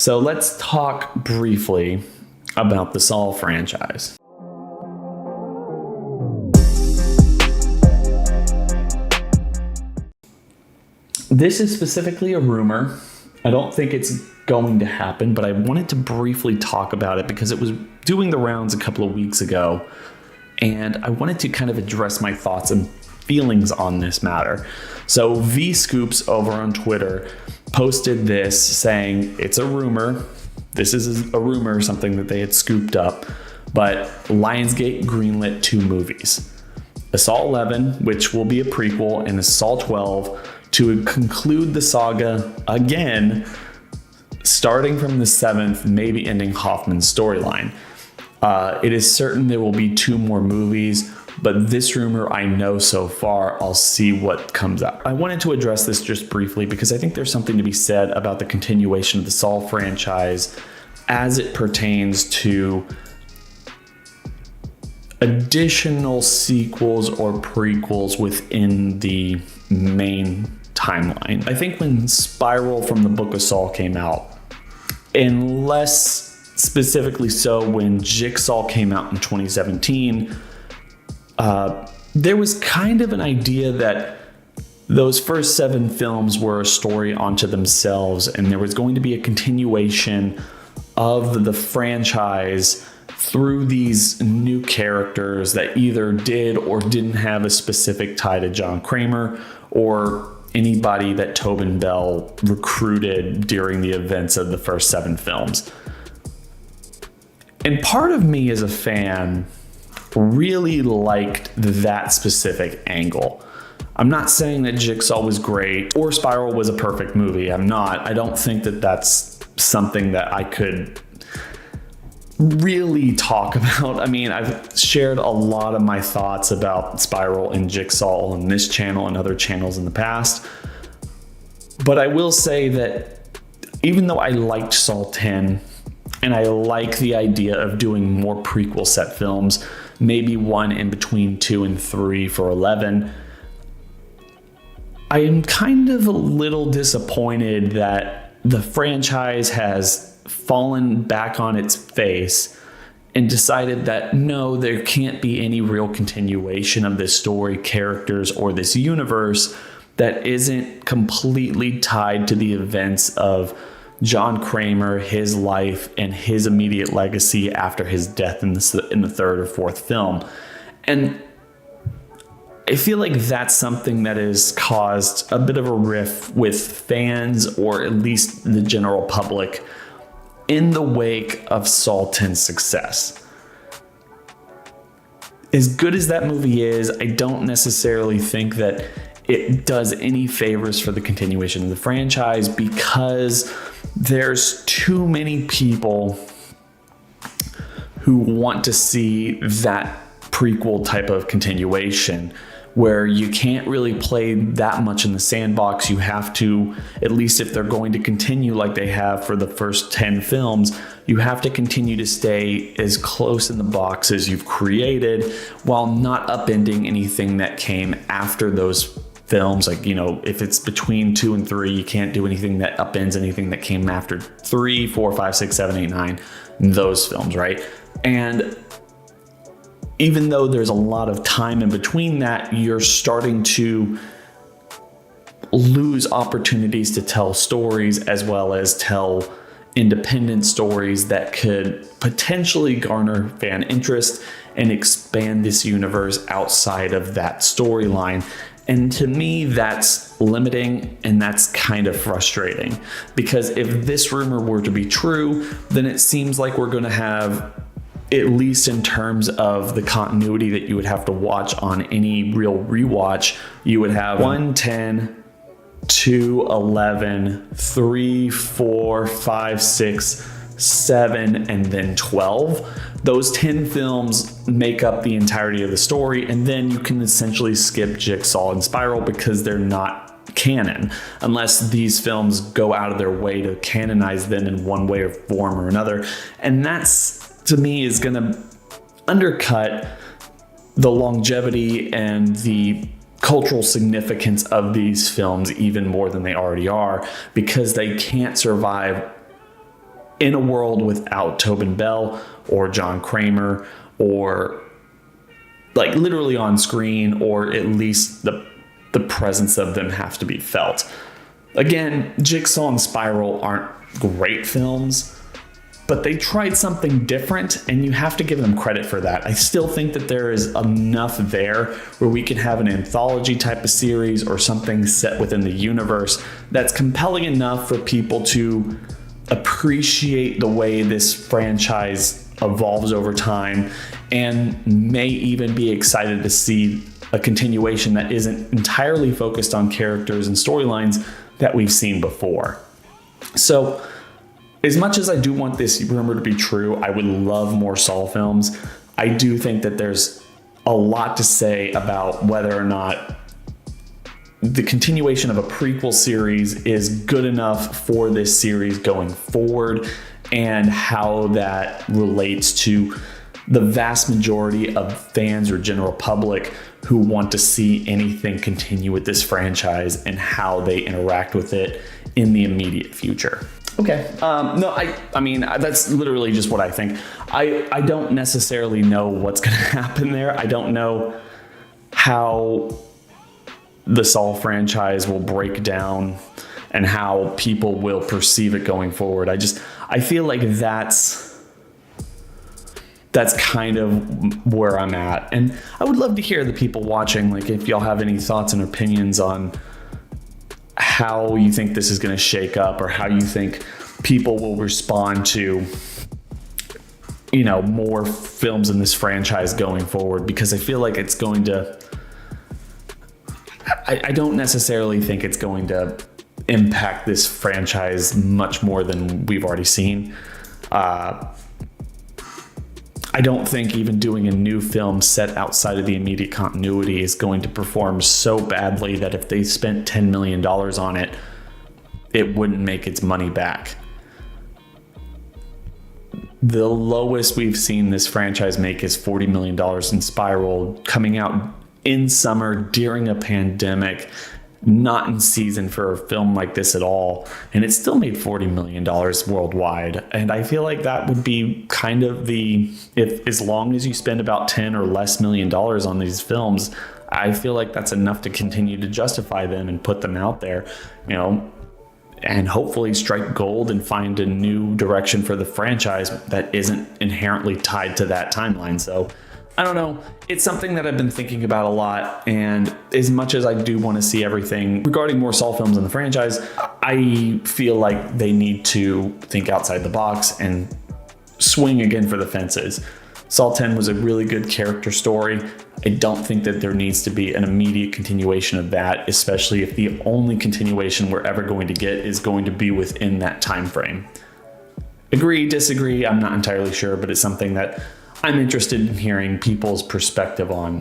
So let's talk briefly about the Saw franchise. This is specifically a rumor. I don't think it's going to happen, but I wanted to briefly talk about it because it was doing the rounds a couple of weeks ago, and I wanted to kind of address my thoughts and feelings on this matter. So V Scoops over on Twitter posted this saying it's a rumor. This is a rumor, something that they had scooped up, but Lionsgate greenlit 2 movies. Assault 11, which will be a prequel, and Assault 12 to conclude the saga again, starting from the 7th, maybe ending Hoffman's storyline. It is certain there will be 2 more movies, but this rumor I know so far. I'll see what comes up. I wanted to address this just briefly because I think there's something to be said about the continuation of the Saw franchise as it pertains to additional sequels or prequels within the main timeline. I think when Spiral from the Book of Saw came out, and less specifically so when Jigsaw came out in 2017, there was kind of an idea that those first 7 films were a story unto themselves, and there was going to be a continuation of the franchise through these new characters that either did or didn't have a specific tie to John Kramer or anybody that Tobin Bell recruited during the events of the first 7 films. And part of me as a fan really liked that specific angle. I'm not saying that Jigsaw was great or Spiral was a perfect movie. I'm not. I don't think that that's something that I could really talk about. I mean, I've shared a lot of my thoughts about Spiral and Jigsaw on this channel and other channels in the past. But I will say that even though I liked Saw 10 and I like the idea of doing more prequel set films, maybe one in between 2 and 3 for 11, I am kind of a little disappointed that the franchise has fallen back on its face and decided that no, there can't be any real continuation of this story, characters, or this universe that isn't completely tied to the events of John Kramer, his life, and his immediate legacy after his death in the 3rd or 4th film. And I feel like that's something that has caused a bit of a rift with fans, or at least the general public, in the wake of Saw 10's success. As good as that movie is, I don't necessarily think that it does any favors for the continuation of the franchise, because there's too many people who want to see that prequel type of continuation, where you can't really play that much in the sandbox. You have to, at least if they're going to continue like they have for the first 10 films, you have to continue to stay as close in the box as you've created while not upending anything that came after those films. Like, you know, if it's between 2 and 3, you can't do anything that upends anything that came after 3, 4, 5, 6, 7, 8, 9, those films, right? And even though there's a lot of time in between that, you're starting to lose opportunities to tell stories, as well as tell independent stories that could potentially garner fan interest and expand this universe outside of that storyline. And to me, that's limiting, and that's kind of frustrating, because if this rumor were to be true, then it seems like we're going to have, at least in terms of the continuity that you would have to watch on any real rewatch, you would have 1, 10, 2, 11, 3, 4, 5, 6, 7, and then 12. Those 10 films make up the entirety of the story, and then you can essentially skip Jigsaw and Spiral because they're not canon, unless these films go out of their way to canonize them in one way or form or another. And that's, to me, is going to undercut the longevity and the cultural significance of these films even more than they already are, because they can't survive in a world without Tobin Bell or John Kramer, or like literally on screen, or at least the presence of them have to be felt. Again, Jigsaw and Spiral aren't great films, but they tried something different, and you have to give them credit for that. I still think that there is enough there where we can have an anthology type of series or something set within the universe that's compelling enough for people to appreciate the way this franchise evolves over time, and may even be excited to see a continuation that isn't entirely focused on characters and storylines that we've seen before. So, as much as I do want this rumor to be true, I would love more Saw films. I do think that there's a lot to say about whether or not the continuation of a prequel series is good enough for this series going forward, and how that relates to the vast majority of fans or general public who want to see anything continue with this franchise, and how they interact with it in the immediate future. Okay. No, I mean, that's literally just what I think. I don't necessarily know what's going to happen there. I don't know how the Saw franchise will break down and how people will perceive it going forward. I feel like that's kind of where I'm at. And I would love to hear the people watching, like, if y'all have any thoughts and opinions on how you think this is going to shake up, or how you think people will respond to, you know, more films in this franchise going forward, because I feel like it's going to, I don't necessarily think it's going to impact this franchise much more than we've already seen. I don't think even doing a new film set outside of the immediate continuity is going to perform so badly that if they spent $10 million on it, it wouldn't make its money back. The lowest we've seen this franchise make is $40 million in Spiral, coming out in summer during a pandemic, not in season for a film like this at all, and it still made $40 million worldwide. And I feel like that would be kind of if as long as you spend about $10 or less million on these films, I feel like that's enough to continue to justify them and put them out there, you know, and hopefully strike gold and find a new direction for the franchise that isn't inherently tied to that timeline. So I don't know. It's something that I've been thinking about a lot, and as much as I do want to see everything regarding more Saw films in the franchise, I feel like they need to think outside the box and swing again for the fences. Saw 10 was a really good character story. I don't think that there needs to be an immediate continuation of that, especially if the only continuation we're ever going to get is going to be within that time frame. Agree, disagree, I'm not entirely sure, but it's something that I'm interested in hearing people's perspective on.